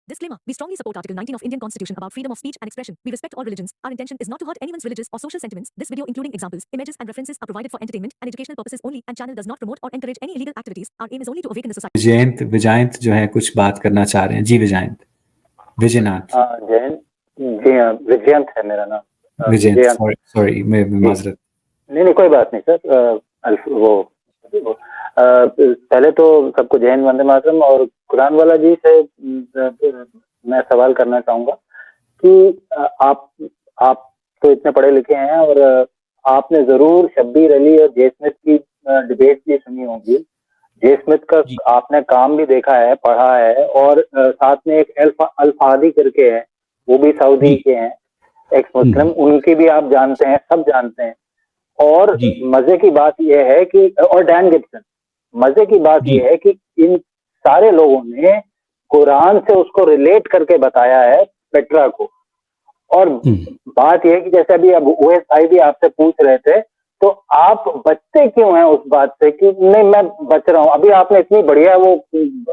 Disclaimer. We strongly support Article 19 of Indian Constitution about freedom of speech and expression. We respect all religions. Our intention is not to hurt anyone's religious or social sentiments. This video, including examples, images and references, are provided for entertainment and educational purposes only and channel does not promote or encourage any illegal activities. Our aim is only to awaken the society. Vijayant जो है कुछ बात करना चाह रहे हैं जी। विजयनाथ जी हाँ, विजयंत है मेरा नाम। विजयंत, सॉरी मैं माजरत। नहीं कोई बात नहीं सर। वो पहले तो सबको जय हिंद वंदे मातरम। और कुरान वाला जी से मैं सवाल करना चाहूंगा कि आप तो इतने पढ़े लिखे हैं और आपने जरूर शब्बीर अली और जे स्मिथ की डिबेट भी सुनी होगी। जे स्मिथ का आपने काम भी देखा है, पढ़ा है, और साथ में एक अल्फादी करके है, वो भी सऊदी के हैं, एक्स मुस्लिम, उनकी भी आप जानते हैं, सब जानते हैं। और मजे की बात यह है कि और डैन गिब्सन, मजे की बात यह है कि इन सारे लोगों ने कुरान से उसको रिलेट करके बताया है पेट्रा को। और बात यह है कि जैसे अभी अब ओएस भाई भी आपसे पूछ रहे थे, तो आप बचते क्यों हैं उस बात से कि नहीं मैं बच रहा हूं। अभी आपने इतनी बढ़िया वो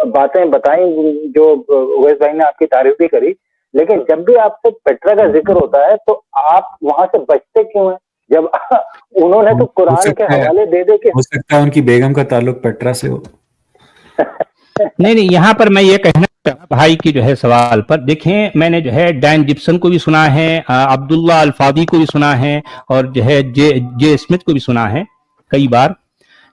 बातें बताई जो ओएस भाई ने आपकी तारीफ भी करी, लेकिन जब भी आपसे पेट्रा का जिक्र होता है तो आप वहां से बचते क्यों हैं, जब उन्होंने तो कुरान के हवाले दे के। हो सकता है उनकी बेगम का ताल्लुक पेट्रा से हो। नहीं, यहाँ पर मैं ये कहना भाई की जो है सवाल पर देखें, मैंने जो है डैन जिप्सन को भी सुना है, अब्दुल्ला अल्फादी को भी सुना है, और जो है जे स्मिथ को भी सुना है कई बार।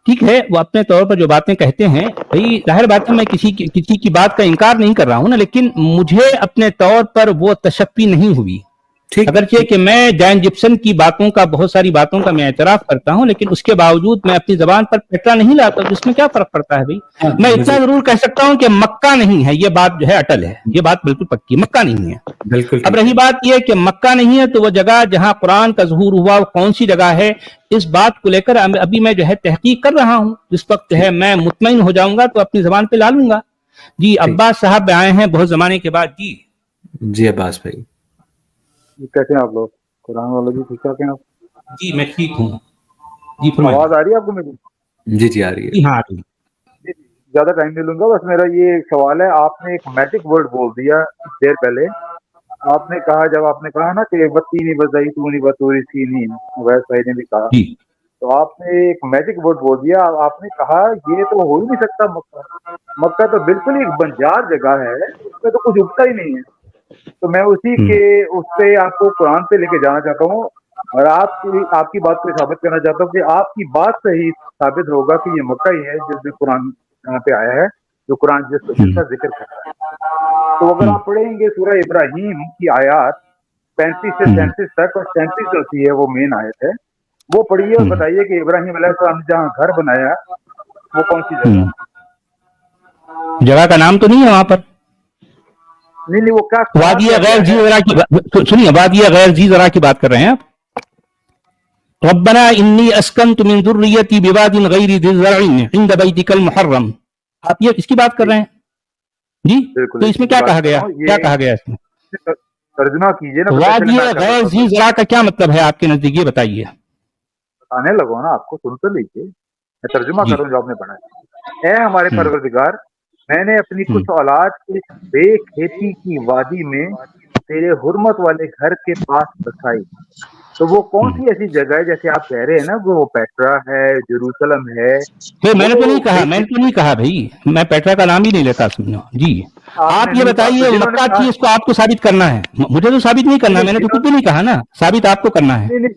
ठीक है, वो अपने तौर पर जो बातें कहते हैं, भाई जाहिर बात है मैं किसी की बात का इनकार नहीं कर रहा हूं ना, लेकिन मुझे अपने तौर पर वो तशफ़ी नहीं हुई। अगरचे कि मैं डैन जिप्सन की बातों का, बहुत सारी बातों का मैं एतराफ करता हूं, लेकिन उसके बावजूद मैं अपनी जबान पर पेट्रा नहीं लाता, तो इसमें क्या फर्क पड़ता है भाई। मैं इतना जरूर कह सकता हूं कि मक्का नहीं है, ये बात जो है अटल है, ये बात बिल्कुल पक्की, मक्का नहीं है। बिल्कुल। अब रही बात यह कि मक्का नहीं है तो वो जगह जहां कुरान का ज़हूर हुआ वो कौन सी जगह है, इस बात को लेकर अभी मैं जो है तहकीक कर रहा हूं। जिस वक्त है मैं मुतमईन हो जाऊंगा तो अपनी जबान पे ला लूंगा। जी अब्बास साहब आए हैं बहुत जमाने के बाद। जी अब्बास भाई कैसे हैं आप लोग? कुरान वाले जी ठीक ठाक हैं आप? जी मैं ठीक हूँ। जी आवाज आ रही है आपको मेरी? जी आ रही है। हाँ ज्यादा टाइम नहीं लूंगा, बस मेरा ये एक सवाल है। आपने एक मैजिक वर्ड बोल दिया देर पहले, आपने कहा, जब आपने कहा ना कि बत्ती नहीं बजाई तू नहीं बतूरी सी नहीं, वैस भाई ने भी कहा, तो आपने एक मैजिक वर्ड बोल दिया। आपने कहा ये तो हो ही नहीं सकता, मक्का तो बिल्कुल ही एक बंजार जगह है, उसमें तो कुछ उगता ही नहीं है। तो मैं उसी के उससे आपको कुरान पे लेके जाना चाहता हूँ और आपकी बात को साबित करना चाहता हूँ कि आपकी बात से ही साबित होगा कि ये मक्का ही है जिसमें कुरान पे आया है, जो कुरान जिसका जिक्र कर रहा है। तो अगर आप पढ़ेंगे सूरह इब्राहिम की आयत 35 से 37 तक, और 37 जो होती है वो मेन आयत है, वो पढ़िए और बताइए कि इब्राहिम अलैहिस्सलाम ने जहाँ घर बनाया वो कौन सी जगह का नाम तो नहीं है वहां पर? नहीं वो क्या वादिया गैर जी ज़रा की सुनिए, वादिया गैर जी ज़रा की बात कर रहे हैं आप। रब्बना इन्नी अस्कनतु मिन ज़ुर्रिय्यती बिवादिन गैरि ज़ी ज़रअइन इंद बैतिकल मुहर्रम, आप ये इसकी बात कर रहे हैं जी। तो इसमें क्या कहा गया, क्या कहा गया इसमें? तर्जुमा कीजिए ना। वादिया गैर जी ज़रा का क्या मतलब है आपके नजदीक, ये बताइए। बताने लगो ना, आपको सुन तो लीजिए, मैं तर्जुमा कर रहा हूँ जो आपने पढ़ा है। ऐ हमारे परवरदिगार, मैंने अपनी कुछ औलाद इस बेखेती की वादी में तेरे हुर्मत वाले घर के पास बसाई। तो वो कौन सी ऐसी जगह है, जैसे आप कह रहे हैं ना वो पेट्रा है, जेरूसलम है? मैंने तो नहीं कहा भाई, मैं पेट्रा का नाम ही नहीं लेता सुनो जी। आप ये बताइए मक्का थी, इसको आपको साबित करना है, मुझे तो साबित नहीं करना, मैंने तो कुछ भी नहीं कहा ना, साबित आपको करना है।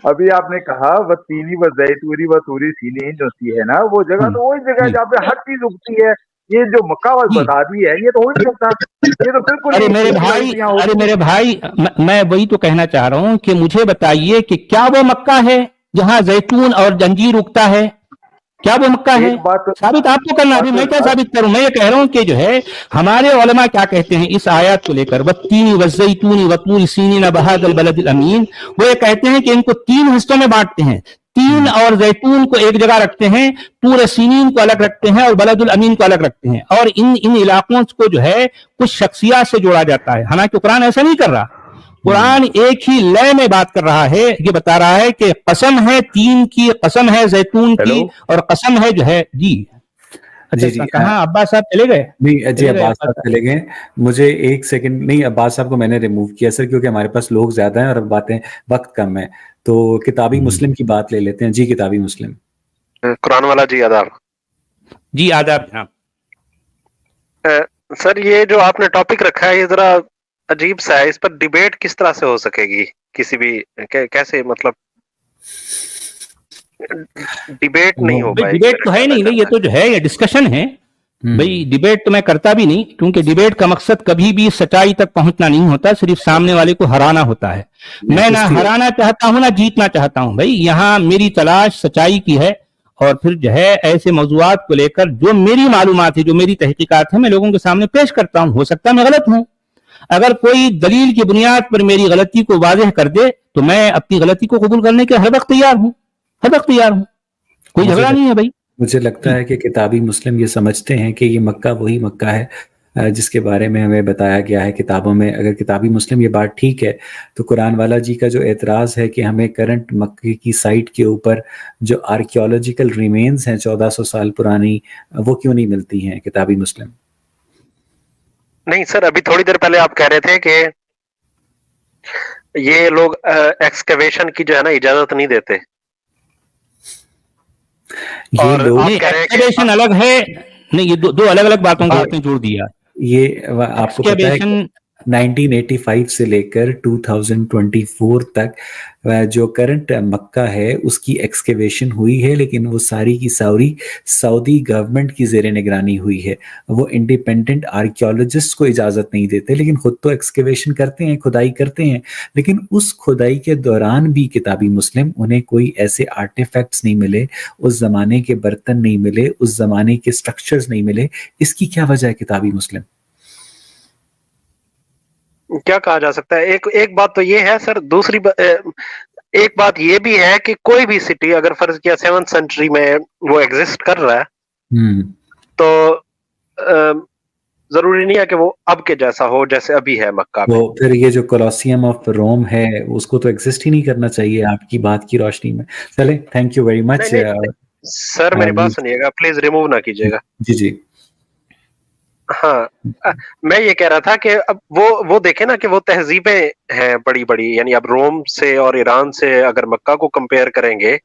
अभी आपने कहा वतीनी व जैतूरी व तूरी सीनीन जो सी है ना, वो जगह तो वही जगह है जहाँ पे हर चीज उगती है। ये जो मक्का वाली बता दी है, ये तो हो नहीं सकता, ये तो बिल्कुल। अरे मेरे भाई मैं वही तो कहना चाह रहा हूँ कि मुझे बताइए कि क्या वो मक्का है जहाँ जैतून और जंजीर उगता है? क्या वो मक्का है? साबित आपको करना, अभी मैं क्या साबित करूं? मैं ये कह रहा हूं कि जो है हमारे उलमा क्या कहते हैं इस आयत को लेकर, वत्तीनी वज़ैतूनी वतूर सीनीन बहादल बलदिल अमीन, वो ये कहते हैं कि इनको 3 हिस्सों में बांटते हैं। तीन और जैतून को एक जगह रखते हैं, तूर सीनीन को अलग रखते हैं और बलदुल अमीन को अलग रखते हैं, और इन इलाकों को जो है कुछ शख्सियत से जोड़ा जाता है। हालांकि कुरान ऐसा नहीं कर रहा, कुरान एक ही लय में बात कर रहा है। ये बता रहा है कि कसम है तीन की, कसम है जैतून की, और कसम है जो है जी جی جی کہاں عباس صاحب چلے گئے؟ نہیں جی عباس صاحب چلے گئے. مجھے ایک سیکنڈ نہیں، عباس صاحب کو میں نے ریموو کیا سر کیونکہ ہمارے پاس لوگ زیادہ ہیں اور باتیں وقت کم ہے. تو کتابی مسلم کی بات لے لیتے ہیں. جی کتابی مسلم. قرآن والا جی آداب. جی آداب جناب. سر یہ جو آپ نے ٹاپک رکھا ہے یہ ذرا عجیب سا ہے. اس پر ڈیبیٹ کس طرح سے ہو سکے گی کسی بھی کیسے مطلب ڈیبیٹ نہیں ہو پائے گی؟ ڈیبیٹ تو ہے نہیں، یہ تو جو ہے یہ ڈسکشن ہے بھائی. ڈیبیٹ تو میں کرتا بھی نہیں کیونکہ ڈیبیٹ کا مقصد کبھی بھی سچائی تک پہنچنا نہیں ہوتا، صرف سامنے والے کو ہرانا ہوتا ہے. میں نہ ہرانا چاہتا ہوں نہ جیتنا چاہتا ہوں بھائی. یہاں میری تلاش سچائی کی ہے اور پھر جو ہے ایسے موضوعات کو لے کر جو میری معلومات ہے، جو میری تحقیقات ہیں، میں لوگوں کے سامنے پیش کرتا ہوں. ہو سکتا ہے میں غلط ہوں، اگر کوئی دلیل کی بنیاد پر میری غلطی کو واضح کر دے تو میں اپنی غلطی کو قبول کرنے کے ہر وقت تیار ہوں، ہر وقت تیار ہوں. کوئی جھگڑا نہیں ہے بھائی. مجھے لگتا ہے کہ کتابی مسلم یہ سمجھتے ہیں کہ یہ مکہ وہی مکہ ہے جس کے بارے میں ہمیں بتایا گیا ہے کتابوں میں. اگر کتابی مسلم یہ بات ٹھیک ہے تو قرآن والا جی کا جو اعتراض ہے کہ ہمیں کرنٹ مکے کی سائٹ کے اوپر جو آرکیولوجیکل ریمینز ہیں 1400 سال پرانی، وہ کیوں نہیں ملتی ہیں کتابی مسلم؟ نہیں سر، ابھی تھوڑی دیر پہلے آپ کہہ رہے تھے کہ یہ لوگ ایکسکیویشن کی جو ہے نا اجازت نہیں دیتے. یہ لوگ ایکسکیویشن الگ ہے، نہیں یہ دو الگ الگ باتوں کو آپ نے جوڑ دیا. یہ آپ کو پتہ ہے کہ 1985 سے لے کر 2024 تک جو کرنٹ مکہ ہے اس کی ایکسکیویشن ہوئی ہے، لیکن وہ ساری کی ساری سعودی گورنمنٹ کی زیر نگرانی ہوئی ہے. وہ انڈیپینڈنٹ آرکیولوجسٹ کو اجازت نہیں دیتے، لیکن خود تو ایکسکیویشن کرتے ہیں، کھدائی کرتے ہیں. لیکن اس کھدائی کے دوران بھی کتابی مسلم انہیں کوئی ایسے آرٹیفیکٹس نہیں ملے، اس زمانے کے برتن نہیں ملے، اس زمانے کے سٹرکچرز نہیں ملے. اس کی کیا وجہ ہے کتابی مسلم؟ کیا کہا جا سکتا ہے؟ ایک بات تو یہ ہے سر. دوسری ایک بات یہ بھی ہے کہ کوئی بھی سٹی اگر فرض کیا 7th سینچری میں وہ ایگزسٹ کر رہا ہے تو ضروری نہیں ہے کہ وہ اب کے جیسا ہو جیسے ابھی ہے مکہ میں. وہ پھر یہ جو کولوسیم آف روم ہے اس کو تو ایگزسٹ ہی نہیں کرنا چاہیے آپ کی بات کی روشنی میں. چلے تھینک یو ویری مچ. سر میری بات سنیے گا پلیز، ریموو نہ کیجیے گا. جی جی ہاں میں یہ کہہ رہا تھا کہ اب وہ دیکھیں نا کہ وہ تہذیبیں ہیں بڑی بڑی، یعنی اب روم سے اور ایران سے اگر مکہ کو کمپیئر کریں گے.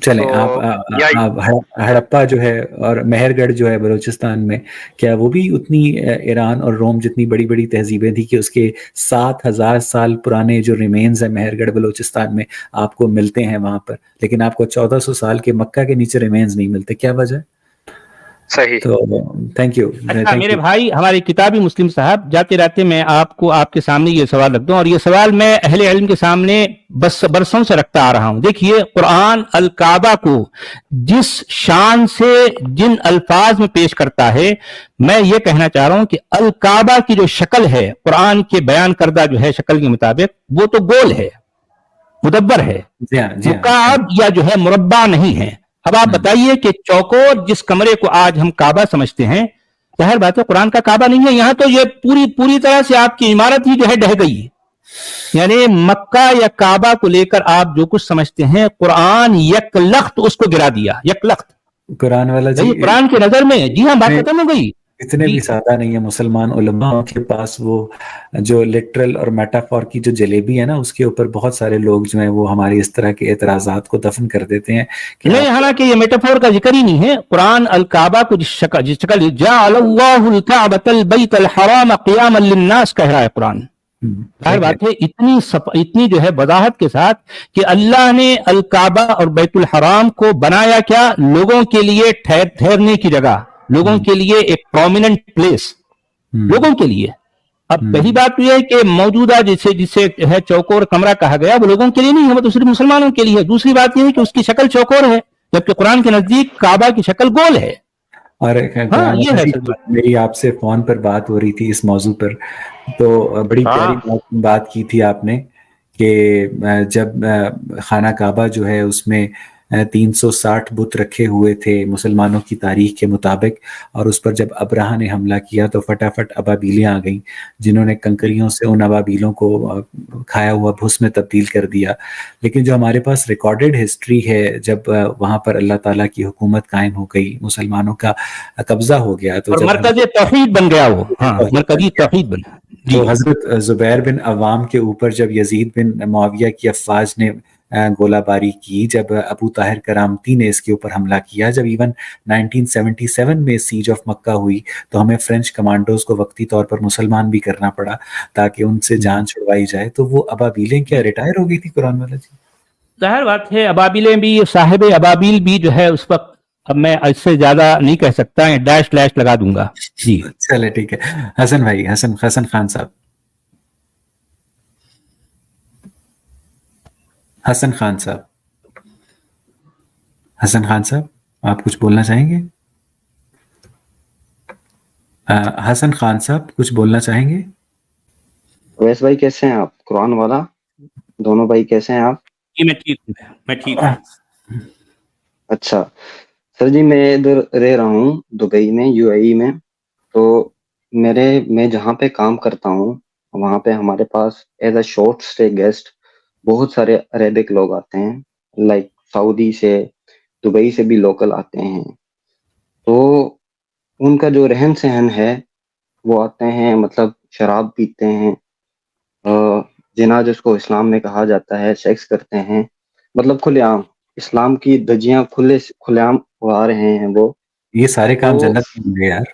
چلیں آپ ہڑپا جو ہے اور مہر گڑھ جو ہے بلوچستان میں، کیا وہ بھی اتنی ایران اور روم جتنی بڑی بڑی تہذیبیں تھی کہ اس کے 7000 سال پرانے جو ریمینز ہیں مہر گڑھ بلوچستان میں آپ کو ملتے ہیں وہاں پر، لیکن آپ کو 1400 سال کے مکہ کے نیچے ریمینز نہیں ملتے؟ کیا وجہ؟ صحیح. تو تھینک یو. میرے بھائی ہمارے کتابی مسلم صاحب، جاتے رہتے میں آپ کو آپ کے سامنے یہ سوال رکھ دوں، اور یہ سوال میں اہل علم کے سامنے برسوں سے رکھتا آ رہا ہوں. دیکھیے قرآن الکعبہ کو جس شان سے جن الفاظ میں پیش کرتا ہے، میں یہ کہنا چاہ رہا ہوں کہ الکعبہ کی جو شکل ہے قرآن کے بیان کردہ جو ہے شکل کے مطابق، وہ تو گول ہے، مدبر ہے، مکعب یا جو ہے مربع نہیں ہے. اب آپ بتائیے کہ چوکور جس کمرے کو آج ہم کعبہ سمجھتے ہیں، ظاہر بات ہے قرآن کا کعبہ نہیں ہے. یہاں تو یہ پوری طرح سے آپ کی عمارت ہی جو ہے ڈھہ گئی ہے. یعنی مکہ یا کعبہ کو لے کر آپ جو کچھ سمجھتے ہیں، قرآن یک لخت اس کو گرا دیا، یک لخت. قرآن والا جی قرآن کی نظر میں جی ہاں بات ختم ہو گئی. اتنے بھی سادہ نہیں ہے مسلمان علماء کے پاس، وہ جو لٹرل اور میٹافور کی جو جلیبی ہے نا، اس کے اوپر بہت سارے لوگ جو ہیں وہ ہماری اس طرح کے اعتراضات کو دفن کر دیتے ہیں. نہیں، حالانکہ یہ میٹافور کا ذکر ہی نہیں ہے. قرآن الکعبہ کو جس شکل جعل اللہ الکعبۃ البیت الحرام قیاما للناس کہہ رہا ہے قرآن. ظاہر بات ہے اتنی جو ہے وضاحت کے ساتھ کہ اللہ نے الکعبہ اور بیت الحرام کو بنایا کیا؟ لوگوں کے لیے ٹھہرنے کی جگہ، لوگوں کے لیے ایک پرومیننٹ پلیس، لوگوں کے لیے. اب پہلی بات یہ ہے کہ موجودہ جسے ہے چوکور کمرہ کہا گیا، وہ لوگوں کے لیے نہیں ہے، وہ تو صرف مسلمانوں کے لیے ہے. دوسری بات یہ ہے کہ اس کی شکل چوکور ہے، جبکہ قرآن کے نزدیک کعبہ کی شکل گول ہے. اور میری آپ سے فون پر بات ہو رہی تھی اس موضوع پر، تو بڑی پیاری بات کی تھی آپ نے کہ جب خانہ کعبہ جو ہے اس میں 360 बुत रखे हुए थे मुसलमानों की तारीख के मुताबिक, और उस पर जब अब्राहा ने हमला किया तो फटाफट अबाबीलें आ गईं जिन्होंने कंकरियों से उन अबाबीलों को खाया हुआ भुस में तब्दील कर दिया। लेकिन जो हमारे पास रिकॉर्डेड हिस्ट्री है, जब वहाँ पर अल्लाह ताला की हुकूमत कायम हो गई, मुसलमानों का कब्जा हो गया, तो और मरकज़ी तौहीद बन गया वो, मरकज़ी तौहीद बन गया। तो हजरत जुबैर बिन अवाम के ऊपर जब यजीद बिन मुआविया की अफवाज ने गोलाबारी की, जब अबू ताहिर करामती ने इसके ऊपर हमला किया, जब इवन 1977 में सीज ऑफ मक्का हुई तो हमें फ्रेंच कमांडोज को वक्ती तौर पर मुसलमान भी करना पड़ा ताकि उनसे जान छुड़वाई जाए। तो वो अबाबीलें क्या रिटायर हो गई थी कुरान वाला जी? जाहिर बात है, अबाबीलें भी, साहिब अबाबील भी जो है उस वक्त, अब मैं इससे ज्यादा नहीं कह सकता, डैश डैश लगा दूंगा जी। चले ठीक है। हसन भाई, हसन खान साहब, हसन खान साहब आप कुछ बोलना चाहेंगे? हसन खान साहब कुछ बोलना चाहेंगे? वैस भाई कैसे हैं आप? कुरान वाला दोनों भाई कैसे हैं आप? जी मैं ठीक हूँ। अच्छा सर जी, मैं इधर रह रहा हूँ दुबई में, यूएई में। तो मैं जहाँ पे काम करता हूँ वहाँ पे हमारे पास as a short stay guest बहुत सारे अरेबिक लोग आते हैं, लाइक सऊदी से, दुबई से भी लोकल आते हैं। तो उनका जो रहन सहन है, वो आते हैं मतलब शराब पीते हैं, जिना जिसको इस्लाम में कहा जाता है, सेक्स करते हैं, मतलब खुलेआम इस्लाम की धज्जियां खुलेआम उड़ा रहे हैं वो। ये सारे काम जन्नत में होंगे यार।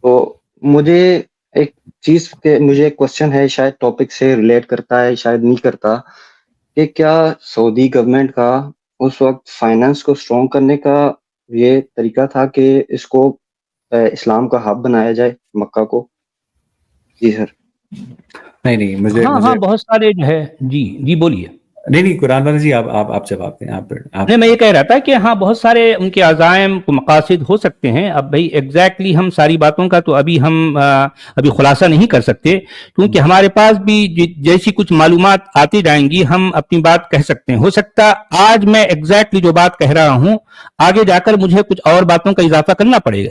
तो मुझे एक क्वेश्चन है, शायद टॉपिक से रिलेट करता है शायद नहीं करता, कि क्या सऊदी गवर्नमेंट का उस वक्त फाइनेंस को स्ट्रॉन्ग करने का ये तरीका था कि इसको इस्लाम का हब बनाया जाए मक्का को? जी सर। नहीं मुझे बहुत सारे जो है। जी बोलिए। नहीं कुरान वाला जी आप जवाब दें। आप नहीं, मैं ये कह रहा था कि हाँ, बहुत सारे उनके अज़ाइम मकासिद हो सकते हैं। अब भाई एग्जैक्टली हम सारी बातों का तो अभी खुलासा नहीं कर सकते, क्योंकि हमारे पास भी जैसी कुछ मालूमात आती जाएंगी हम अपनी बात कह सकते हैं। हो सकता आज मैं एग्जैक्टली जो बात कह रहा हूँ आगे जाकर मुझे कुछ और बातों का इजाफा करना पड़ेगा,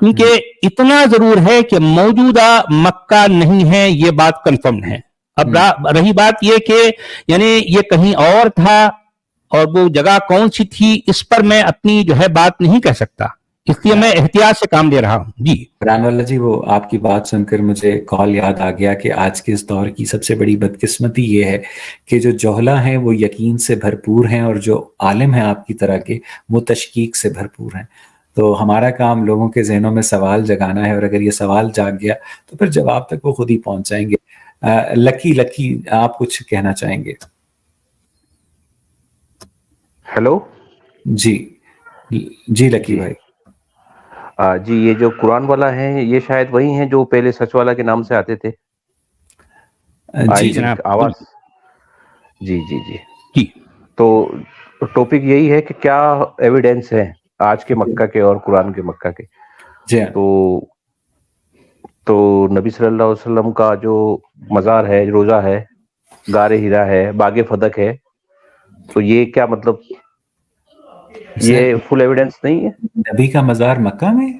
क्योंकि इतना जरूर है कि मौजूदा मक्का नहीं है, ये बात कंफर्म है। अब रही बात ये कि यानी ये कहीं और था और वो जगह कौन सी थी, इस पर मैं अपनी जो है बात नहीं कह सकता, इसलिए मैं एहतियात से काम ले रहा हूँ। जी रानवाला जी, वो आपकी बात सुनकर मुझे कॉल याद आ गया कि आज के इस दौर की सबसे बड़ी बदकिस्मती ये है कि जो जोहला हैं वो यकीन से भरपूर हैं और जो आलिम हैं आपकी तरह के वो तशकीक से भरपूर हैं। तो हमारा काम लोगों के जहनों में सवाल जगाना है, और अगर ये सवाल जाग गया तो फिर जवाब तक वो खुद ही पहुंच जाएंगे। लकी आप कुछ कहना चाहेंगे? हेलो जी लकी भाई। जी, ये जो कुरान वाला है ये शायद वही है जो पहले सच वाला के नाम से आते थे। जी जनाब, आवाज। जी। तो टॉपिक यही है कि क्या एविडेंस है आज के मक्का के और कुरान के मक्का के। जी तो नबी सल्लल्लाहु अलैहि वसल्लम का जो मज़ार है, रोजा है, गारे हिरा है, बागे फदक है, तो ये क्या मतलब ये फुल एविडेंस नहीं है? नबी का मज़ार मक्का में?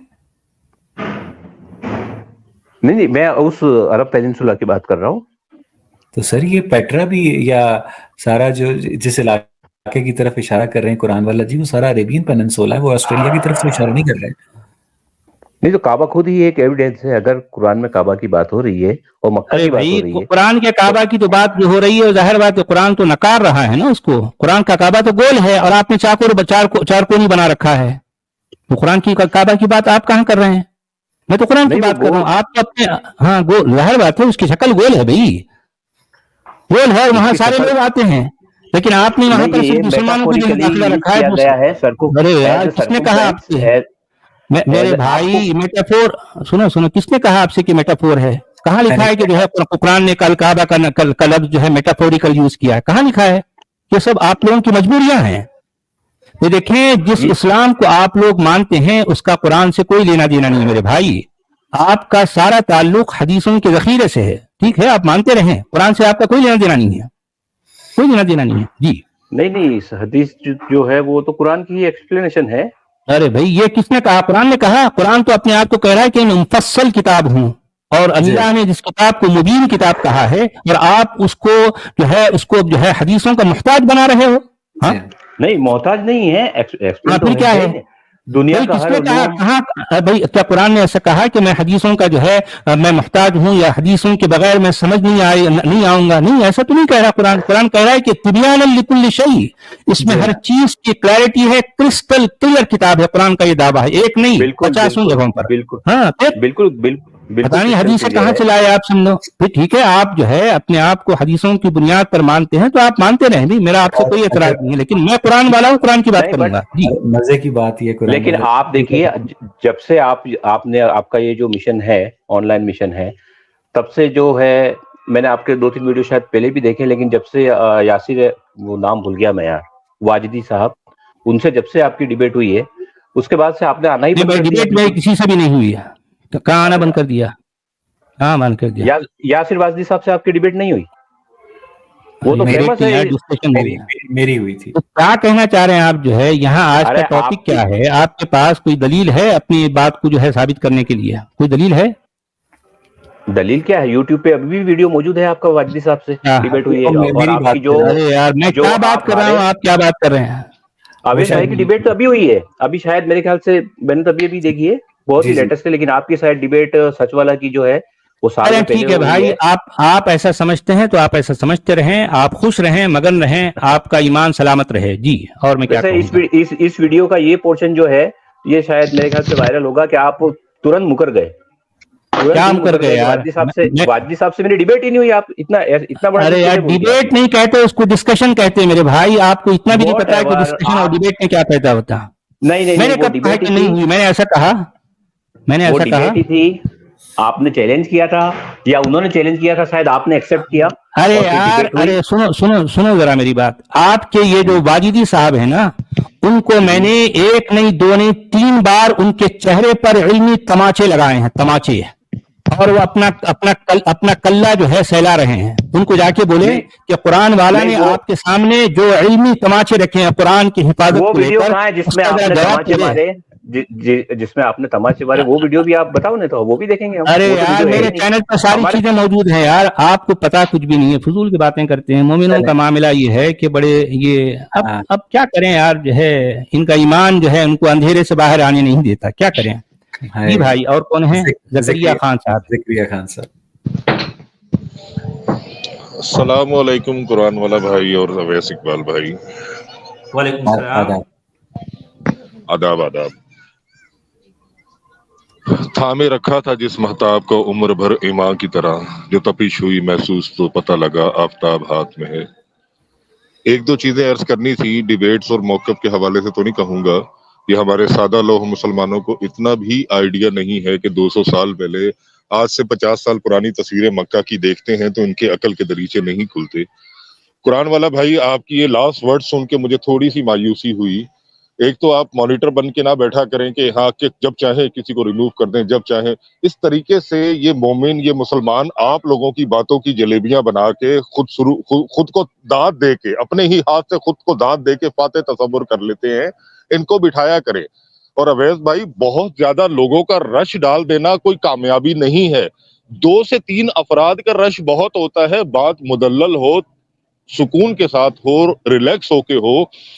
नहीं, मैं उस अरब पेनिनसुला की बात कर रहा हूँ। तो सर ये पेट्रा भी या सारा जो जिस इलाके की तरफ इशारा कर रहे हैं कुरान वाला जी, वो सारा अरेबियन पेनिनसुला है, वो ऑस्ट्रेलिया की तरफ से इशारा नहीं कर रहे हैं। नहीं, तो काबा खुद ही एक एविडेंस है। अगर कुरान में काबा की बात हो रही है और मक्का की बात हो रही है, कुरान के काबा की तो बात जो हो रही है, जाहिर बात है कुरान तो नकार रहा है ना उसको। कुरान का काबा तो गोल है और आपने चार कोनी बना रखा है, तो कुरान की काबा की बात आप कहाँ कर रहे हैं? मैं तो कुरान की बात कर रहा हूँ। आप तो अपने, हाँ गोल, जाहिर बात है उसकी शक्ल गोल है भाई, गोल है, वहां सारे लोग आते हैं, लेकिन आपने वहां पर सिर्फ मुसलमानों को दाखिला रखा है। अरे यार, किसने कहा आपसे? मेरे भाई मेटाफोर सुनो, किसने कहा आपसे कि मेटाफोर है? कहाँ लिखा है कि जो है कुरान ने कल काबा का लफ्ज जो है मेटाफोरिकल यूज किया है? कहाँ लिखा है? ये सब आप लोगों की मजबूरियां हैं। ये देखें, जिस इस्लाम को आप लोग मानते हैं उसका कुरान से कोई लेना देना नहीं मेरे भाई। आपका सारा ताल्लुक हदीसों के जखीरे से है, ठीक है, आप मानते रहें, कुरान से आपका कोई लेना देना नहीं है, कोई लेना देना नहीं है। जी نہیں اس حدیث جو ہے وہ تو قرآن کی ایکسپلینیشن ہے. ارے بھائی یہ کس نے کہا؟ قرآن نے کہا. قرآن تو اپنے آپ کو کہہ رہا ہے کہ میں مفصل کتاب ہوں، اور اللہ نے جس کتاب کو مبین کتاب کہا ہے، اور آپ اس کو جو ہے حدیثوں کا محتاج بنا رہے ہو. ہاں نہیں محتاج نہیں ہے، پھر کیا ہے؟ دنیا کا کس نے کہا؟ کہاں بھائی کیا قرآن نے ایسا کہا کہ میں حدیثوں کا جو ہے میں محتاج ہوں، یا حدیثوں کے بغیر میں سمجھ نہیں آؤں گا؟ نہیں، ایسا تو نہیں کہہ رہا قرآن. قرآن کہہ رہا ہے کہ تبیان لکل شیء، اس میں ہر چیز کی کلیئرٹی ہے، کرسٹل کلیئر کتاب ہے. قرآن کا یہ دعویٰ ہے، ایک نہیں 50 جگہوں پر. ہاں بالکل پتہ نہیں حدیث کہاں سے لائے آپ، سمجھو. پھر ٹھیک ہے، آپ جو ہے اپنے آپ کو حدیثوں کی بنیاد پر مانتے ہیں تو آپ مانتے رہیں بھی، میرا آپ سے کوئی اعتراض نہیں ہے، لیکن میں قرآن والا ہوں، قرآن کی بات کروں گا. مزے کی بات یہ قرآن، لیکن آپ دیکھیے جب سے آپ کا یہ جو مشن ہے، آن لائن مشن ہے، تب سے جو ہے میں نے آپ کے 2-3 ویڈیو شاید پہلے بھی دیکھے، لیکن جب سے یاسر، وہ نام بھول گیا میں یار، واجدی صاحب، ان سے جب سے آپ کی ڈیبیٹ ہوئی ہے اس کے بعد سے آپ نے آنا ہی بند کر دیا. ڈیبیٹ میں کسی سے بھی نہیں ہوئی ہے. کہاں آنا بند کر دیا؟ ہاں بند کر دیا. یاسر واجدی صاحب سے آپ کی ڈیبیٹ نہیں ہوئی؟ وہ تو فیمس ہے. میری ہوئی تھی. تو کیا کہنا چاہ رہے ہیں آپ جو ہے یہاں؟ آج کا ٹاپک کیا ہے؟ آپ کے پاس کوئی دلیل ہے اپنی بات کو جو ہے ثابت کرنے کے لیے؟ کوئی دلیل ہے؟ دلیل کیا ہے؟ یوٹیوب پہ ابھی بھی ویڈیو موجود ہے آپ کا واجدی صاحب سے ڈیبیٹ ہوئی ہے. اور آپ کی جو، ارے یار میں کیا بات کر رہا ہوں، آپ کیا بات کر رہے ہیں؟ اویش بھائی کی ڈیبیٹ تو ابھی ہوئی ہے، ابھی شاید میرے خیال سے میں نے ابھی دیکھی ہے، بہت ہی لیٹسٹ ہے. لیکن آپ کی شاید ڈیبیٹ سچ والا کی جو ہے وہ سال پہلے. ٹھیک ہے بھائی، آپ ایسا سمجھتے ہیں تو آپ ایسا سمجھتے رہیں، آپ خوش رہیں، مگن رہیں، آپ کا ایمان سلامت رہے. جی، اور میں کیا کہوں گا؟ اس ویڈیو کا یہ پورشن جو ہے یہ شاید میرے خیال سے وائرل ہوگا کہ آپ ترنت مکر گئے. کیا مکر گئے یار؟ واجدی صاحب سے میری ڈیبیٹ ہی نہیں ہوئی. آپ اتنا بڑا، ارے یار ڈیبیٹ نہیں کہتے اس کو، ڈسکشن کہتے ہیں میرے بھائی. آپ کو اتنا بھی نہیں پتا ہے کہ ڈسکشن اور ڈیبیٹ میں کیا پیدا ہوتا. نہیں میں نے کب کہا کہ نہیں ہوئی؟ میں نے ایسا کہا؟ وہ ڈیبیٹ ہی تھی، آپ نے چیلنج کیا تھا یا انہوں نے چیلنج کیا تھا، شاید آپ نے ایکسپٹ کیا. ارے یار، ارے سنو ذرا میری بات. آپ کے یہ جو واجدی صاحب ہیں نا، ان کو میں نے 1 نہیں 2 نہیں 3 بار ان کے چہرے پر علمی تماچے لگائے ہیں، تماچے، اور وہ اپنا کلہ جو ہے سیلا رہے ہیں. ان کو جا کے بولے کہ قرآن والا نے آپ کے سامنے جو علمی تماچے رکھے ہیں قرآن کی حفاظت کو لے کر، جس میں آپ نے تماچے مارے، وہ ویڈیو بھی آپ بتاؤ نا تو وہ بھی دیکھیں گے. ارے یار میرے چینل پر ساری چیزیں موجود ہیں یار، آپ کو پتا کچھ بھی نہیں ہے، فضول کی باتیں کرتے ہیں. مومنوں کا معاملہ یہ ہے کہ بڑے یہ اب کیا کریں یار، جو ہے ان کا ایمان جو ہے ان کو اندھیرے سے باہر آنے نہیں دیتا. کیا کریں؟ جی بھائی، اور کون ہیں؟ زکریا خان صاحب. السلام علیکم قرآن والا بھائی اور اویس اقبال بھائی. وعلیکم السلام. آداب. تھامے رکھا تھا جس مہتاب کو عمر بھر ایمان کی طرح، جو تپش ہوئی محسوس تو پتہ لگا آفتاب ہاتھ میں ہے. 1-2 چیزیں عرض کرنی تھی. ڈیبیٹس اور موقف کے حوالے سے تو نہیں کہوں گا، یہ ہمارے سادہ لوگ مسلمانوں کو اتنا بھی آئیڈیا نہیں ہے کہ 200 سال پہلے، آج سے 50 سال پرانی تصویریں مکہ کی دیکھتے ہیں تو ان کے عقل کے دریچے نہیں کھلتے. قرآن والا بھائی، آپ کی یہ لاسٹ ورڈ سن کے مجھے تھوڑی سی مایوسی ہوئی. ایک تو آپ مانیٹر بن کے نہ بیٹھا کریں کہ ہاں کہ جب چاہے کسی کو ریموو کر دیں، جب چاہے. اس طریقے سے یہ مومن، یہ مسلمان آپ لوگوں کی باتوں کی جلیبیاں بنا کے خود کو دانت دے کے، اپنے ہی ہاتھ سے خود کو دانت دے کے فاتح تصور کر لیتے ہیں. ان کو بٹھایا کریں. اور اویس بھائی، بہت زیادہ لوگوں کا رش ڈال دینا کوئی کامیابی نہیں ہے. 2 سے 3 افراد کا رش بہت ہوتا ہے. بات مدلل ہو، سکون کے ساتھ ہو، ریلیکس ہو کے ہو.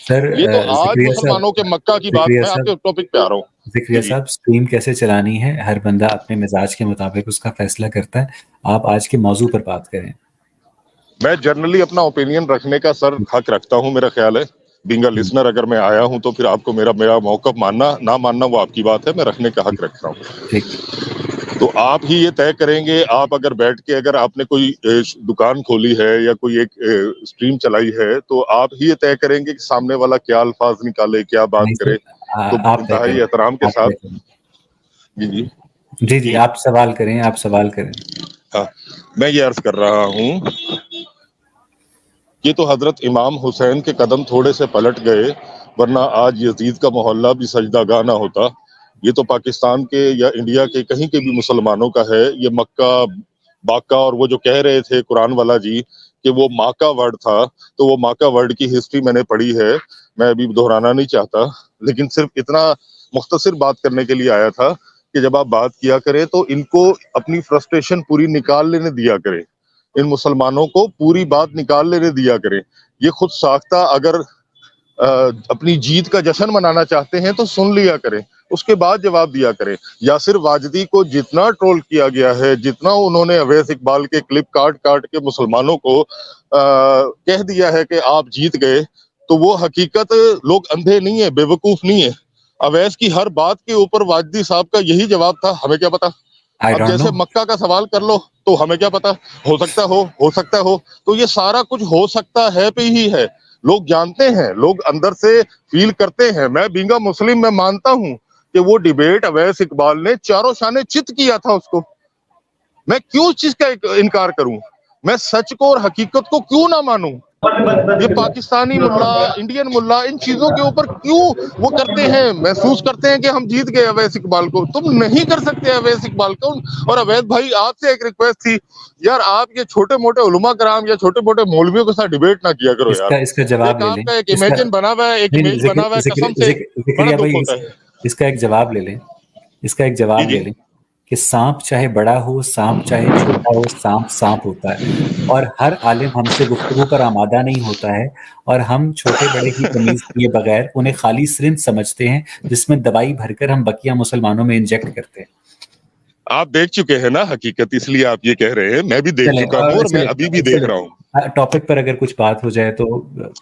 یہ تو آج مسلمانوں کے مکہ کی بات، میں آپ کے ٹاپک پہ آ رہا ہوں. ذکریہ صاحب، سٹریم کیسے چلانی ہے ہر بندہ اپنے مزاج کے مطابق اس کا فیصلہ کرتا ہے. آپ آج کے موضوع پر بات کریں. میں جنرلی اپنا اوپینین رکھنے کا سر حق رکھتا ہوں. میرا خیال ہے بینگ اے لسنر اگر میں آیا ہوں تو پھر آپ کو میرا موقف ماننا نہ ماننا وہ آپ کی بات ہے. میں رکھنے کا حق رکھتا ہوں. تو آپ ہی یہ طے کریں گے. آپ اگر بیٹھ کے، اگر آپ نے کوئی دکان کھولی ہے یا کوئی ایک اسٹریم چلائی ہے، تو آپ ہی یہ طے کریں گے کہ سامنے والا کیا الفاظ نکالے، کیا بات کرے. تو انتہائی احترام کے ساتھ جی آپ سوال کریں. ہاں، میں یہ عرض کر رہا ہوں، یہ تو حضرت امام حسین کے قدم تھوڑے سے پلٹ گئے، ورنہ آج یزید کا محلہ بھی سجدہ گاہ نہ ہوتا. یہ تو پاکستان کے یا انڈیا کے کہیں کے بھی مسلمانوں کا ہے. یہ مکہ باقا، اور وہ جو کہہ رہے تھے قرآن والا جی کہ وہ माँ का वर्ड था, तो वो माँ का वर्ड की हिस्ट्री मैंने पढ़ी है, मैं अभी दोहराना नहीं चाहता, लेकिन सिर्फ इतना मुख्तसर बात करने के लिए आया था कि जब आप बात किया करें तो इनको अपनी फ्रस्ट्रेशन पूरी निकाल लेने दिया करें, इन मुसलमानों को पूरी बात निकाल लेने दिया करें। ये खुद साख्ता अगर अपनी जीत का जश्न मनाना चाहते हैं तो सुन लिया करें, उसके बाद जवाब दिया करें। यासिर वाजदी को जितना ट्रोल किया गया है, जितना उन्होंने अवैस इकबाल के क्लिप काट काट के मुसलमानों को कह दिया है कि आप जीत गए, तो वो हकीकत, लोग अंधे नहीं है, बेवकूफ नहीं है। अवैस की हर बात के ऊपर वाजदी साहब का यही जवाब था, हमें क्या पता। अब जैसे मक्का का सवाल कर लो तो हमें क्या पता, हो सकता हो, तो ये सारा कुछ हो सकता है पे ही है। लोग जानते हैं, लोग अंदर से फील करते हैं। मैं बींगा मुस्लिम मैं मानता हूं कि वो डिबेट अवैस इकबाल ने चारों शाने चित किया था उसको, मैं क्यों उस चीज का इनकार करूं, मैं सच को और हकीकत को क्यों ना मानूं। ये पाकिस्तानी मुल्ला, इंडियन मुल्ला, इन चीजों के ऊपर क्यों वो करते हैं, महसूस करते हैं कि हम जीत गए अवैस इकबाल को। तुम नहीं कर सकते अवैस इकबाल को। और अवैस भाई आपसे एक रिक्वेस्ट थी यार, आप ये छोटे मोटे उलमा कराम या छोटे मोटे मौलवियों के साथ डिबेट ना किया करो यार। इसका जवाब ले लें। आपका एक इमेजिन बना हुआ है, एक इमेज बना हुआ है, कसम से बड़ा दुख होता है। इसका एक जवाब ले लें, इसका एक जवाब ले लें कि सांप चाहे बड़ा हो, सांप चाहे छोटा हो, सांप सांप होता है। और हर आलिम हमसे गुफ्तगू पर आमादा नहीं होता है, और हम छोटे बड़े की तमीज किए बगैर उन्हें खाली सिरिंज समझते हैं जिसमें दवाई भरकर हम बकिया मुसलमानों में इंजेक्ट करते हैं। आप देख चुके हैं ना हकीकत, इसलिए आप ये कह रहे हैं। मैं भी देख चुका हूँ और मैं अभी भी देख रहा हूँ। टॉपिक पर अगर कुछ बात हो जाए तो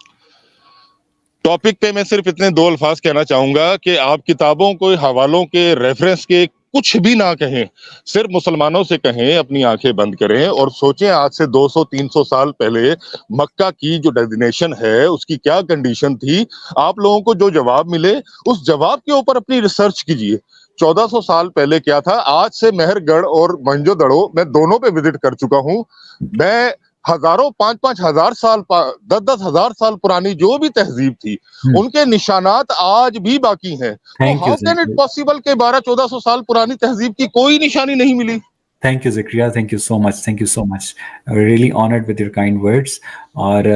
टॉपिक पे मैं सिर्फ इतने दो अल्फाज कहना चाहूंगा कि आप किताबों को, हवालों के, रेफरेंस के कुछ भी ना कहें, सिर्फ मुसलमानों से कहें, अपनी आंखें बंद करें और सोचें आज से 200-300 साल पहले मक्का की जो डेजिग्नेशन है उसकी क्या कंडीशन थी। आप लोगों को जो जवाब मिले उस जवाब के ऊपर अपनी रिसर्च कीजिए। 1400 साल पहले क्या था। आज से मेहरगढ़ और मोहनजोदड़ो मैं दोनों पे विजिट कर चुका हूँ। मैं हजारों 5-5 हजार साल 10-10 हजार साल पुरानी जो भी तहजीब थी उनके निशानात आज भी बाकी हैं। तो हाउ कैन इट पॉसिबल के 1200-1400 साल पुरानी तहजीब की कोई निशानी नहीं मिली। Thank you, Zikriya. Thank you so much. Thank you so much. Really honored with your kind words. और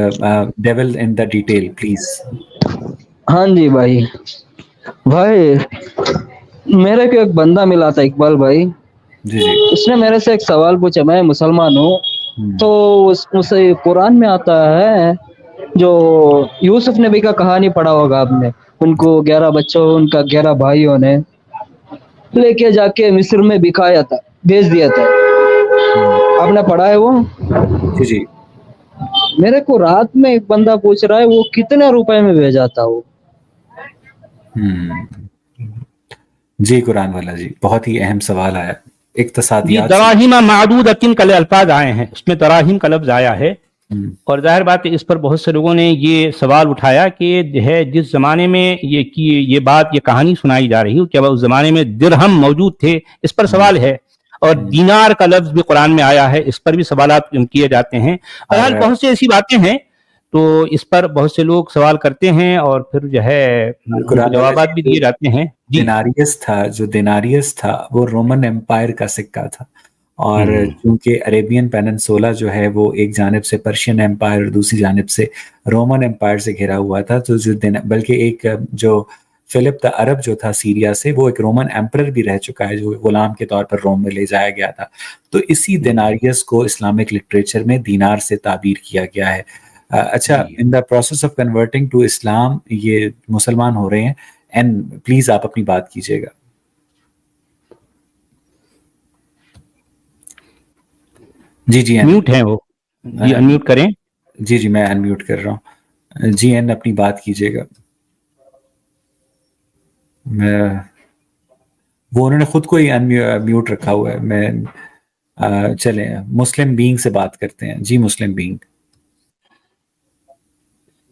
devil in the detail, please. हाँ जी भाई मेरे को एक बंदा मिला था, इकबाल भाई जी जी। उसने मेरे से एक सवाल पूछा। मैं मुसलमान हूँ, तो उसे कुरान में आता है जो यूसुफ नबी का कहानी पढ़ा होगा आपने, उनको 11 बच्चों, उनका 11 भाइयों ने लेके जाके मिस्र में बिकाया था, भेज दिया था। आपने पढ़ा है वो? जी जी। मेरे को रात में एक बंदा पूछ रहा है वो कितने रुपए में भेजा था वो। जी कुरान वाला जी, बहुत ही अहम सवाल आया। इक्तसादियात दराहिमा मादूदतिन का अल्फाज आए हैं, उसमें दराहिम का लफ्ज आया है। और जाहिर बात है इस पर बहुत से लोगों ने ये सवाल उठाया कि है जिस जमाने में ये बात, ये कहानी सुनाई जा रही है, क्या उस जमाने में दिरहम मौजूद थे, इस पर सवाल है। और दीनार का लफ्ज भी कुरान में आया है, इस पर भी सवालात किए जाते हैं। बहरहाल बहुत सी ऐसी बातें हैं, तो इस पर बहुत से लोग सवाल करते हैं और फिर जो है जवाब भी दिए जाते हैं। जो दिनारियस था वो रोमन एम्पायर का सिक्का था, और चूंकि अरेबियन पेनिनसुला जो है वो एक जानिब से पर्शियन एम्पायर और दूसरी जानिब से रोमन एम्पायर से घिरा हुआ था, तो बल्कि एक जो फिलिप द अरब जो था सीरिया से, वो एक रोमन एम्परर भी रह चुका है जो गुलाम के तौर पर रोम में ले जाया गया था। तो इसी दिनारियस को इस्लामिक लिटरेचर में दीनार से ताबीर किया गया है। अच्छा, in the process of converting to Islam ये मुसलमान हो रहे हैं। एंड प्लीज आप अपनी बात कीजिएगा। जी जी, म्यूट है वो, जी अनम्यूट करें। जी जी, मैं अनम्यूट कर रहा हूँ। जी एन अपनी बात कीजिएगा। वो उन्होंने खुद को ही अनम्यूट रखा हुआ है। मैं चले मुस्लिम बीइंग से बात करते हैं। जी मुस्लिम बीइंग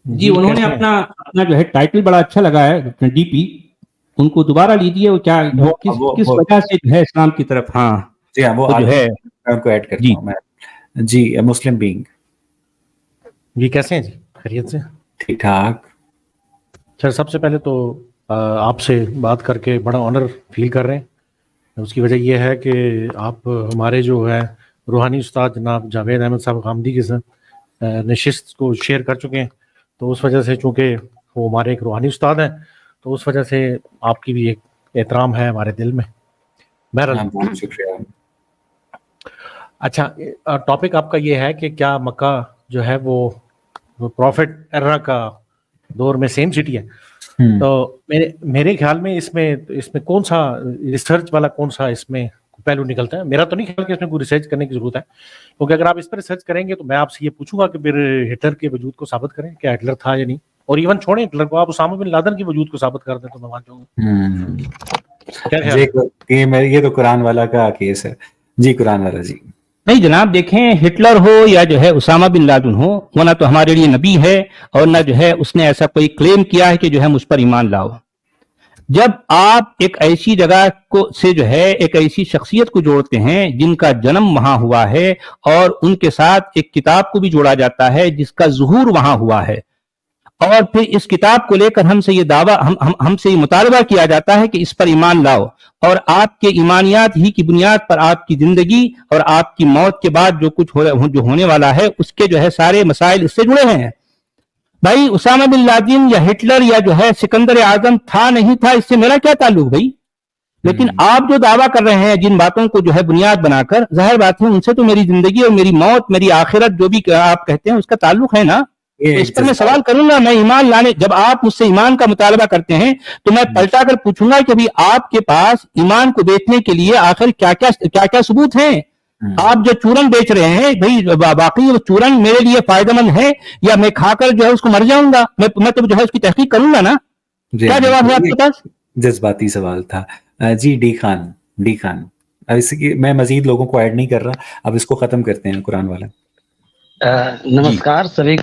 जी, उन्होंने अपना जो है टाइटल बड़ा अच्छा लगा है, डीपी, उनको दोबारा लीजिए। वो क्या किस वजह से है इस्लाम की तरफ? हाँ जी हाँ, वो जो है उनको ऐड करता हूं मैं। जी मुस्लिम बीइंग जी, कैसे हैं जी? खैरियत से? ठीक ठाक सर, सबसे पहले तो आपसे बात करके बड़ा ऑनर फील कर रहे हैं। उसकी वजह यह है कि आप हमारे जो है रूहानी उस्ताद जनाब जावेद अहमद साहब गामदी के साथ नशिस्त को शेयर कर चुके हैं, तो उस वजह से चूँकि वो हमारे एक रूहानी उस्ताद हैं, तो उस वजह से आपकी भी एक एहतराम है हमारे दिल में। बहरहाल बहुत शुक्रिया। अच्छा, टॉपिक आपका ये है कि क्या मक्का जो है वो प्रॉफिट एरा का दौर में सेम सिटी है? तो मेरे ख्याल में इसमें कौन सा रिसर्च वाला कौन सा इसमें पहलू निकलता है? मेरा तो नहीं ख्याल कि इसमें कोई रिसर्च करने की जरूरत है, क्योंकि अगर आप इस पर रिसर्च करेंगे तो मैं आपसे ये पूछूंगा कि फिर हिटलर के वजूद को साबित करें, क्या हिटलर था या नहीं, और इवन छोड़ें हिटलर को, आप उसामा बिन लादेन के वजूद को साबित कर दें तो मैं मान जाऊंगा। ये तो कुरान वाला का केस है जी। कुरान वाला जी नहीं जनाब, देखें हिटलर हो या जो है उसामा बिन लादेन हो, वो ना तो हमारे लिए नबी है और ना जो है उसने ऐसा कोई क्लेम किया है कि जो है मुझ पर ईमान लाओ। जब आप एक ऐसी जगह को से जो है एक ऐसी शख्सियत को जोड़ते हैं जिनका जन्म वहां हुआ है और उनके साथ एक किताब को भी जोड़ा जाता है जिसका ज़ुहूर वहां हुआ है, और फिर इस किताब को लेकर हमसे ये दावा हमसे ये मुतालबा किया जाता है कि इस पर ईमान लाओ, और आपके ईमानियात ही की बुनियाद पर आपकी जिंदगी और आपकी मौत के बाद जो कुछ जो होने वाला है उसके जो है सारे मसाइल इससे जुड़े हुए हैं। भाई उसामा बिन लादेन या हिटलर या जो है सिकंदर आजम था नहीं था, इससे मेरा क्या ताल्लुक भाई? लेकिन आप जो दावा कर रहे हैं जिन बातों को जो है बुनियाद बनाकर, जाहिर बात है उनसे तो मेरी जिंदगी और मेरी मौत, मेरी आखिरत जो भी आप कहते हैं उसका ताल्लुक है ना। इस पर मैं सवाल करूंगा। मैं ईमान लाने, जब आप मुझसे ईमान का मुतालबा करते हैं तो मैं पलटा कर पूछूंगा कि अभी आपके पास ईमान को बेचने के लिए आखिर क्या क्या सबूत हैं? आप जो चूरन बेच रहे हैं भाई, वाकई वो चूरन मेरे लिए फायदेमंद है या मैं खाकर जो है उसको मर जाऊंगा? मैं तो जो है उसकी तहकीक करूंगा ना। क्या जवाब है आपके पास? जज्बाती सवाल था जी। डी खान अब इसकी मैं मजीद लोगों को ऐड नहीं कर रहा, अब इसको खत्म करते हैं कुरान वाला। नमस्कार सभी को।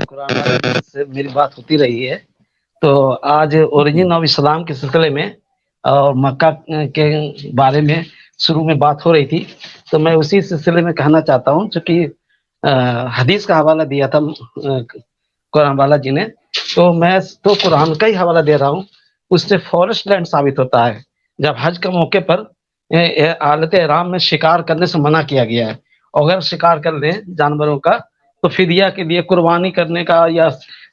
कुरान वाले से मेरी बात होती रही है, तो आज ओरिजिन ऑफ इस्लाम के सिलसिले में और मक्का के बारे में शुरू में बात हो रही थी, तो मैं उसी सिलसिले में कहना चाहता हूँ, चूंकि हदीस का हवाला दिया था कुरान वाला जी ने, तो मैं तो कुरान का ही हवाला दे रहा हूँ। उससे फॉरेस्ट लैंड साबित होता है। जब हज के मौके पर हालत एहराम में शिकार करने से मना किया गया है, अगर शिकार कर लें जानवरों का तो फिदिया के लिए कुर्बानी करने का या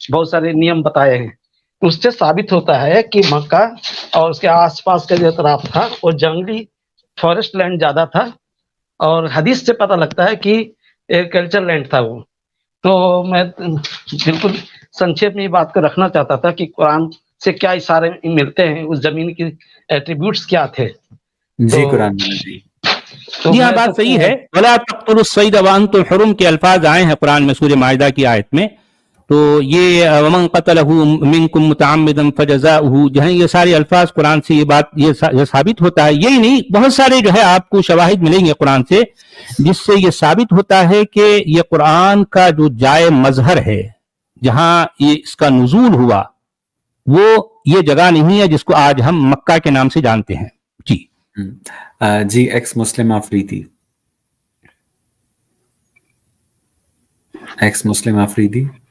बहुत सारे नियम बताए हैं। उससे साबित होता है कि मक्का और उसके आसपास का जो तरफ था वो जंगली फॉरेस्ट लैंड ज्यादा था, और हदीस से पता लगता है कि एग्रीकल्चर लैंड था वो। तो मैं बिल्कुल संक्षेप में ये बात को रखना चाहता था कि कुरान से क्या इशारे मिलते हैं, उस जमीन की एट्रीब्यूट्स क्या थे। जी कुरान जी जी हाँ, बात सही है। वला तक़्तुलुस सैद व अंतुम हुरुम के अल्फाज आए हैं कुरान में सूरह माइदा की आयत में। तो ये वमन क़तलहु मिनकुम मुतअम्मिदन फजज़ाउहु, जो है ये सारे अल्फाज कुरान से ये बात ये साबित होता है। यही नहीं, बहुत सारे जो है आपको शवाहिद मिलेंगे कुरान से जिससे ये साबित होता है कि ये कुरान का जो जाए मजहर है, जहाँ ये इसका नुज़ूल हुआ, वो ये जगह नहीं है जिसको आज हम मक्का के नाम से जानते हैं। जी एक्स मुस्लिम आफरीदी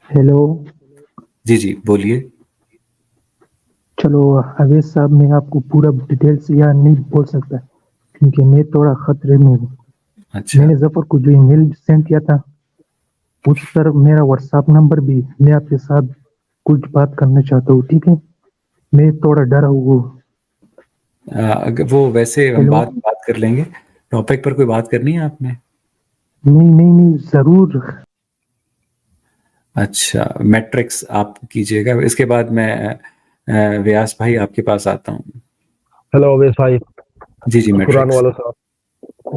हेलो जी बोलिए। चलो अवैध साहब, मैं आपको पूरा डिटेल्स यहाँ नहीं बोल सकता क्योंकि मैं थोड़ा खतरे में हूँ। अच्छा। मैंने जफर को जो ईमेल सेंड किया था उस पर मेरा व्हाट्सएप नंबर भी, मैं आपके साथ कुछ बात करना चाहता हूँ, ठीक है? मैं थोड़ा डरा हूँ। वो वैसे हम बात कर लेंगे, टॉपिक पर कोई बात करनी है आपने? नहीं जरूर। अच्छा, मैट्रिक्स आप कीजिएगा, इसके बाद मैं व्यास भाई आपके पास आता हूँ। हेलो व्यास भाई। जी कुरान वाला साहब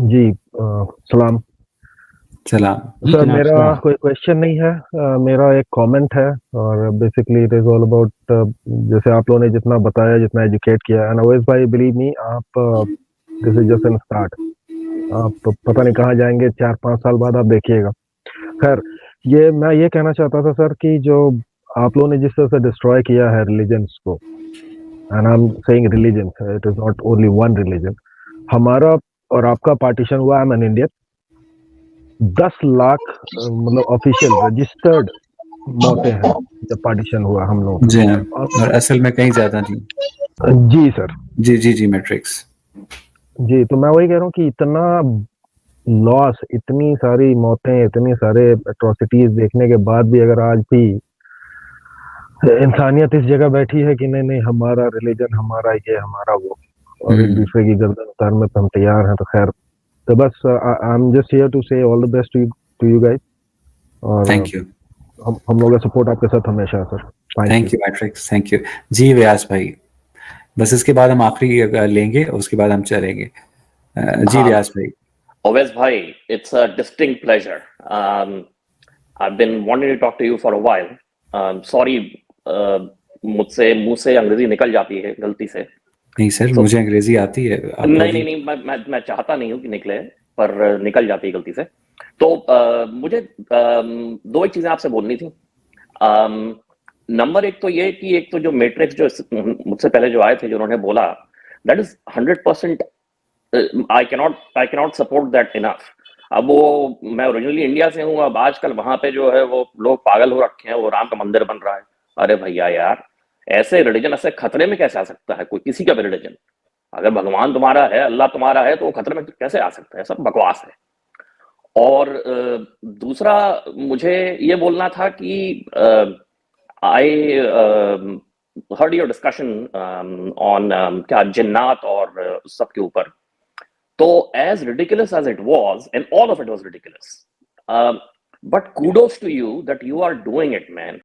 जी, सलाम। सर मेरा कोई क्वेश्चन नहीं है, मेरा एक कमेंट है, और basically it is all about जैसे आप लोगों ने जितना बताया, जितना एजुकेट किया, एंड अवैस भाई बिलीव मी, आप this is just an start. आप पता नहीं कहाँ जाएंगे 4-5 साल बाद, आप देखिएगा। खैर, ये मैं ये कहना चाहता था सर कि जो आप लोगों ने जिस तरह से डिस्ट्रॉय किया है रिलीजन्स को, and I am saying religion, it is not only one religion. हमारा और आपका पार्टीशन हुआ, I am an Indian, 10 lakh मतलब ऑफिशियल रजिस्टर्ड मौतें हैं जब पार्टीशन हुआ हम लोग। जी और असल में कहीं ज्यादा थी। जी सर। जी मैट्रिक्स जी, तो मैं वही कह रहा हूँ कि इतना लॉस, इतनी सारी मौतें, इतने सारे एट्रोसिटीज देखने के बाद भी अगर आज भी इंसानियत इस जगह बैठी है कि नहीं नहीं हमारा रिलीजन, हमारा ये, हमारा वो, और एक दूसरे की गर्दन उतारने पे हम तैयार हैं, तो खैर, तो बस I am just here to say all the best to you guys, और थैंक यू, हम लोग का सपोर्ट आपके साथ हमेशा sir. Thank you Matrix, thank you ji. Vyas भाई, बस इसके बाद हम आखिरी लेंगे, उसके बाद हम चलेंगे जी। व्यास भाई। Owais bhai, it's a distinct pleasure. I've been wanting to talk to you for a while. Sorry, मुझसे मुंह से अंग्रेजी निकल जाती है गलती से। नहीं सर, मुझे अंग्रेजी आती है। नहीं, मैं चाहता नहीं हूँ कि निकले, पर निकल जाती है गलती से। तो मुझे दो एक चीजें आपसे बोलनी थी। नंबर एक तो ये कि एक तो जो मैट्रिक्स जो मुझसे पहले जो आए थे, जो उन्होंने बोला, that is 100%। I cannot support that enough. अब वो, मैं ओरिजिनली इंडिया से हूँ, अब आजकल वहां पे जो है वो लोग पागल हो रखे हैं, वो राम का मंदिर बन रहा है। अरे भैया यार, ऐसे रिलीजन ऐसे खतरे में कैसे आ सकता है कोई, किसी का भी रिलीजन? अगर भगवान तुम्हारा है, अल्लाह तुम्हारा है, तो वो खतरे में कैसे आ सकता है? सब बकवास है। और दूसरा मुझे ये बोलना था कि आई heard your discussion on क्या जिन्नात और सब के ऊपर, तो as ridiculous as it was, and all of it was ridiculous, but kudos to you that you are doing it, man.